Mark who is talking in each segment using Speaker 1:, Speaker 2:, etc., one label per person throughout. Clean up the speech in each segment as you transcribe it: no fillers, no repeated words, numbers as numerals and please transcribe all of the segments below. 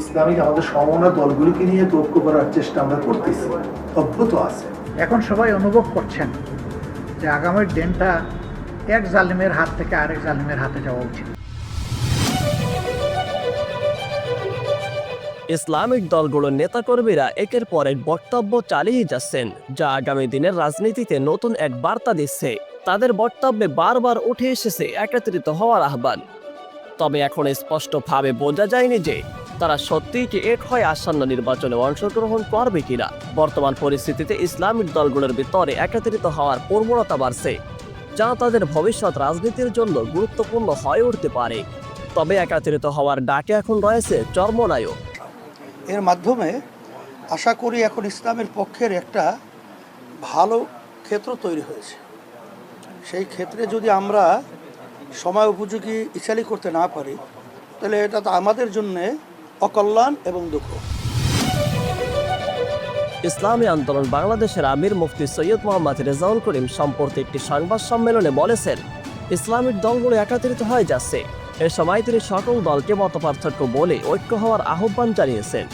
Speaker 1: Islamic আমাদের সমমনা দলগুলিকে নিয়ে ঐক্য করার চেষ্টা আমরা করতেছি, অভ্যত আছে।
Speaker 2: এখন সবাই অনুভব করছেন যে আগামীর দিনটা এক জালিমের হাত থেকে আরেক জালিমের হাতে যাওয়া উচিত।
Speaker 3: ইসলামিক দলগুলোর নেতাকর্মীরা একের পর এক বক্তব্য চালিয়ে যাচ্ছেন, যা আগামী দিনের রাজনীতিতে নতুন এক বার্তা দিচ্ছে। তাদের বক্তব্যে বারবার উঠে এসেছে একত্রিত হওয়ার আহ্বান। তবে এখন স্পষ্টভাবে বোঝা যায়নি যে তারা সত্যিই কি এক হয়ে আসন্ন নির্বাচনে অংশগ্রহণ করবে কিনা। বর্তমান পরিস্থিতিতে ইসলামিক দলগুলোর ভিতরে একত্রিত হওয়ার প্রবণতা বাড়ছে, যা তাদের ভবিষ্যৎ রাজনীতির জন্য গুরুত্বপূর্ণ হয়ে উঠতে পারে। তবে একত্রিত হওয়ার ডাকে এখন রয়েছে চরমনায়ও।
Speaker 4: এর মাধ্যমে আশা করি এখন ইসলামের পক্ষের একটা ভালো ক্ষেত্র তৈরি হয়েছে। সেই ক্ষেত্রে যদি আমরা সময় উপযোগী ইচ্ছালি করতে না পারি, তাহলে এটা তো আমাদের জন্যে অকল্যাণ এবং দুঃখ।
Speaker 3: ইসলামী আন্দোলন বাংলাদেশের আমির মুফতি সৈয়দ মোহাম্মদ রেজাউল করিম সম্পর্কে একটি সংবাদ সম্মেলনে বলেছেন, ইসলামিক দলগুলো একত্রিত হয়ে যাচ্ছে। এ সময় তিনি সকল দলকে মতপার্থক্য বলে ঐক্য হওয়ার আহ্বান জানিয়েছেন।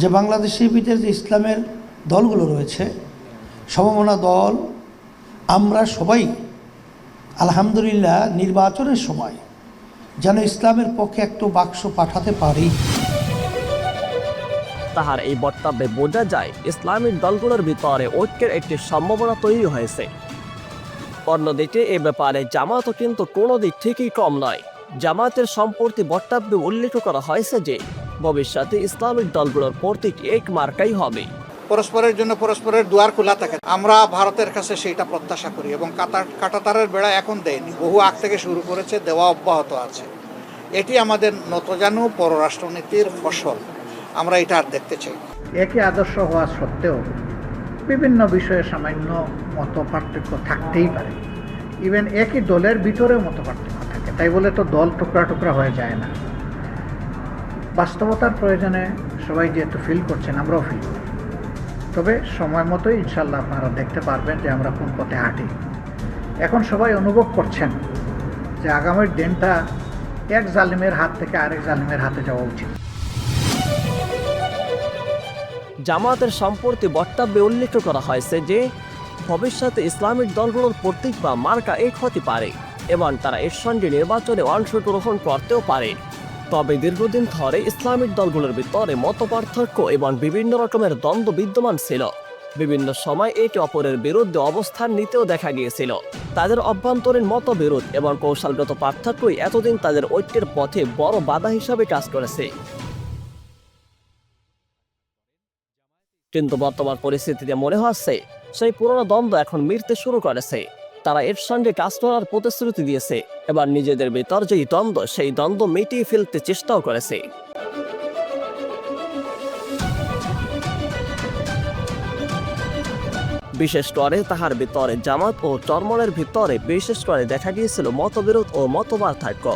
Speaker 4: যে বাংলাদেশের ভিতরে যে ইসলামের দলগুলো রয়েছে, সমমনা দল, আমরা সবাই আলহামদুলিল্লাহ নির্বাচনের সময় যেন ইসলামের পক্ষে একটু বাক্স পাঠাতে পারি।
Speaker 3: তাহার এই বক্তব্যে বোঝা যায় ইসলামিক দলগুলোর ভিতরে ঐক্যের একটি সম্ভাবনা তৈরি হয়েছে। অন্যদিকে এ ব্যাপারে জামাতও কিন্তু কোনো দিক থেকেই কম নয়। জামাতের সম্পর্কে বক্তব্যে উল্লেখ করা হয়েছে যে ভবিষ্যতে ইসলামিক দলগুলোর প্রতীক এক মার্কাই হবে।
Speaker 5: পরস্পরের জন্য পরস্পরের দুয়ার খোলা থাকে। আমরা ভারতের কাছে সেইটা প্রত্যাশা করি এবং কাঁটাতারের বেড়া এখন দেয়নি, বহু আগ থেকে শুরু করেছে, দেওয়া অব্যাহত আছে। এটি আমাদের নতজানু পররাষ্ট্রনীতির ফসল। আমরা এটা আর দেখতে চাই।
Speaker 2: একই আদর্শ হওয়া সত্ত্বেও বিভিন্ন বিষয়ে সামান্য মত পার্থক্য থাকতেই পারে। ইভেন একই দলের ভিতরেও মত পার্থক্য থাকে, তাই বলে তো দল টুকরা টুকরা হয়ে যায় না। বাস্তবতার প্রয়োজনে সবাই যেহেতু ফিল করছেন, আমরাও ফিল করি। তবে সময় মতোই ইনশাল্লাহ আপনারা দেখতে পারবেন যে আমরা কোন পথে হাঁটি। এখন সবাই অনুভব করছেন যে আগামীর দিনটা এক জালিমের হাত থেকে আরেক জালিমের হাতে যাওয়া উচিত।
Speaker 3: জামাতের সম্পর্কে বক্তব্যে উল্লেখ করা হয়েছে যে ভবিষ্যতে ইসলামিক দলগুলোর প্রতীক বা মার্কা এক হতে পারে এবং তারা এর সঙ্গে নির্বাচনে অংশগ্রহণ করতেও পারে। তবে দীর্ঘদিন ধরে ইসলামিক দলগুলোর ভিতরে মতপার্থক্য এবং বিভিন্ন রকমের দ্বন্দ্ব বিদ্যমান ছিল। বিভিন্ন সময় একে অপরের বিরুদ্ধে অবস্থান নিতেও দেখা গিয়েছিল। তাদের অভ্যন্তরীণ মতবিরোধ এবং কৌশলগত পার্থক্যই এতদিন তাদের ঐক্যের পথে বড় বাধা হিসাবে কাজ করেছে। কিন্তু বর্তমান পরিস্থিতিতে মনে হচ্ছে সেই পুরনো দ্বন্দ্ব এখন মিটতে শুরু করেছে। তারা এর সঙ্গে কাজ করার প্রতিশ্রুতি দিয়েছে এবার নিজেদের ভিতর যেই দ্বন্দ্ব, সেই দ্বন্দ্ব মিটিয়ে ফেলতে চেষ্টাও করেছে। বিশেষ করে তাহার ভিতরে জামাত ও চরমনের ভিতরে বিশেষ করে দেখা গিয়েছিল মতবিরোধ ও মতপার্থক্য।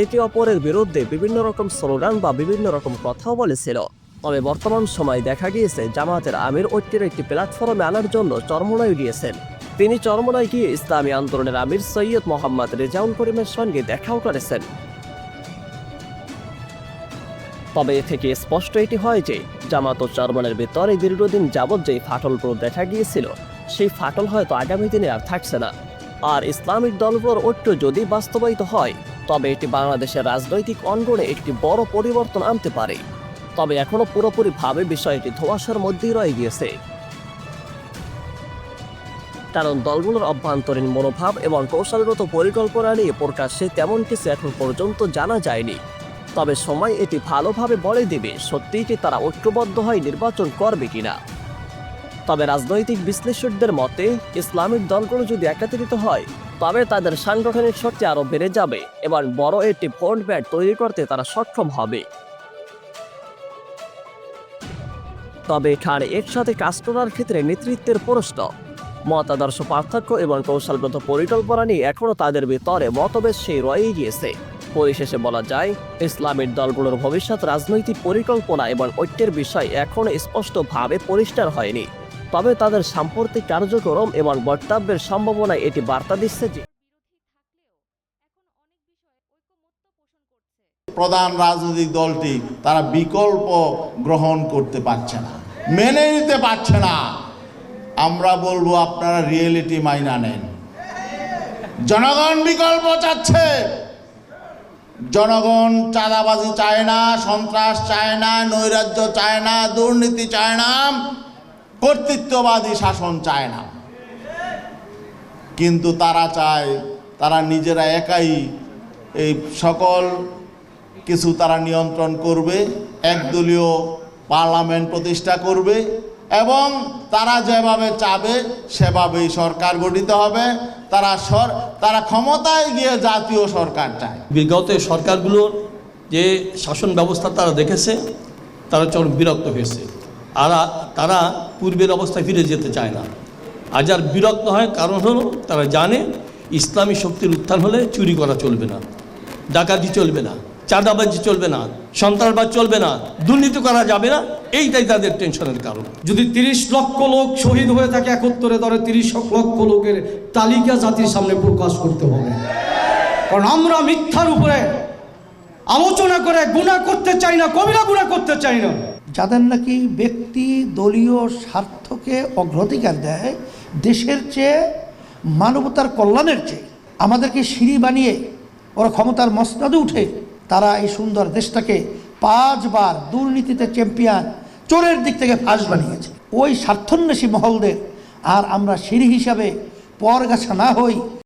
Speaker 3: একে অপরের বিরুদ্ধে বিভিন্ন রকম স্লোগান বা বিভিন্ন রকম কথাও বলেছিল। তবে বর্তমান সময় দেখা গিয়েছে জামাতের আমির ঐক্যের একটি প্ল্যাটফর্মে আনার জন্য চরমনায় গিয়েছেন। তিনি চরমনায় গিয়ে ইসলামী আন্দোলনের আমির সৈয়দ মোহাম্মদ রেজাউল করিমের সঙ্গে দেখাও করেছেন। তবে এ থেকে স্পষ্ট এটি হয় যে জামাত ও চরমনের ভিতরে দীর্ঘদিন যাবৎ যেই ফাটলগুলো দেখা গিয়েছিল, সেই ফাটল হয়তো আগামী দিনে আর থাকছে না। আর ইসলামিক দলগুলোর ঐক্য যদি বাস্তবায়িত হয়, তবে এটি বাংলাদেশের রাজনৈতিক অঙ্গনে একটি বড় পরিবর্তন আনতে পারে। তবে এখনো পুরোপুরিভাবে বিষয়টি ধোঁয়াশার মধ্যেই রয়ে গিয়েছে, কারণ দলগুলোর অভ্যন্তরীণ মনোভাব এবং কৌশলগত পরিকল্পনা নিয়ে প্রকাশ্যে তেমন কিছু এখন পর্যন্ত জানা যায়নি। তবে সময় এটি ভালোভাবে বলে দেবে সত্যিই কি তারা ঐক্যবদ্ধ হয়ে নির্বাচন করবে কিনা। তবে রাজনৈতিক বিশ্লেষকদের মতে ইসলামিক দলগুলো যদি একত্রিত হয়, তবে তাদের সাংগঠনিক শক্তি আরও বেড়ে যাবে এবং বড় একটি ভোট ব্যাংক তৈরি করতে তারা সক্ষম হবে। তবে এখানে একসাথে কাজ করার ক্ষেত্রে নেতৃত্বের প্রশ্ন, মতাদর্শ পার্থক্য এবং কৌশলগত পরিকল্পনা নিয়ে এখনও তাদের ভিতরে মতভেদ সেই রয়ে গিয়েছে। পরিশেষে বলা যায়, ইসলামিক দলগুলোর ভবিষ্যৎ রাজনৈতিক পরিকল্পনা এবং ঐক্যের বিষয় এখনও স্পষ্টভাবে পরিষ্কার হয়নি। তবে তাদের সাম্প্রতিক কার্যক্রম এবং বক্তব্যের সম্ভাবনায় এটি বার্তা দিচ্ছে যে
Speaker 6: প্রধান রাজনৈতিক দলটি তারা বিকল্প গ্রহণ করতে পারছে না, মেনে নিতে পারছে না। আমরা বলবো আপনারা রিয়েলিটি মাইনা নেন। জনগণ বিকল্প চাচ্ছে। জনগণ চাঁদাবাজি চায় না, সন্ত্রাস চায় না, নৈরাজ্য চায় না, দুর্নীতি চায় না, কর্তৃত্ববাদী শাসন চায় না। কিন্তু তারা চায় তারা নিজেরা একাই এই সকল কিছু তারা নিয়ন্ত্রণ করবে, একদলীয় পার্লামেন্ট প্রতিষ্ঠা করবে এবং তারা যেভাবে চাবে সেভাবেই সরকার গঠিত হবে। তারা ক্ষমতায় গিয়ে জাতীয় সরকার চায়।
Speaker 7: বিগত সরকারগুলোর যে শাসন ব্যবস্থা তারা দেখেছে, তারা চরম বিরক্ত হয়েছে। আর তারা পূর্বের অবস্থায় ফিরে যেতে চায় না। আর যার বিরক্ত হয় কারণ হলো তারা জানে ইসলামী শক্তির উত্থান হলে চুরি করা চলবে না, ডাকাতি চলবে না, চাঁদাবাজি চলবে না, সন্ত্রাসবাদ চলবে না, দুর্নীতি করা যাবে না। এইটাই তাদের টেনশনের কারণ।
Speaker 8: যদি 30 লক্ষ লোক শহীদ হয়ে থাকে 71-এ, ধরে 30 লক্ষ লোকের তালিকা জাতির সামনে প্রকাশ করতে হবে। কারণ আমরা মিথ্যার উপরে আলোচনা করে গুনাহ করতে চাই না, কবিরা গুনাহ করতে চাই না।
Speaker 4: যাদের নাকি ব্যক্তি দলীয় স্বার্থকে অগ্রাধিকার দেয় দেশের চেয়ে, মানবতার কল্যাণের চেয়ে, আমাদেরকে সিঁড়ি বানিয়ে ওরা ক্ষমতার মসনদে উঠে তারা এই সুন্দর দেশটাকে 5 বার দুর্নীতিতে চ্যাম্পিয়ন, চোরের দিক থেকে ফাঁস বানিয়েছে। ওই স্বার্থন্বেষী মহলদের আর আমরা সিঁড়ি হিসাবে পরগাছা না হই।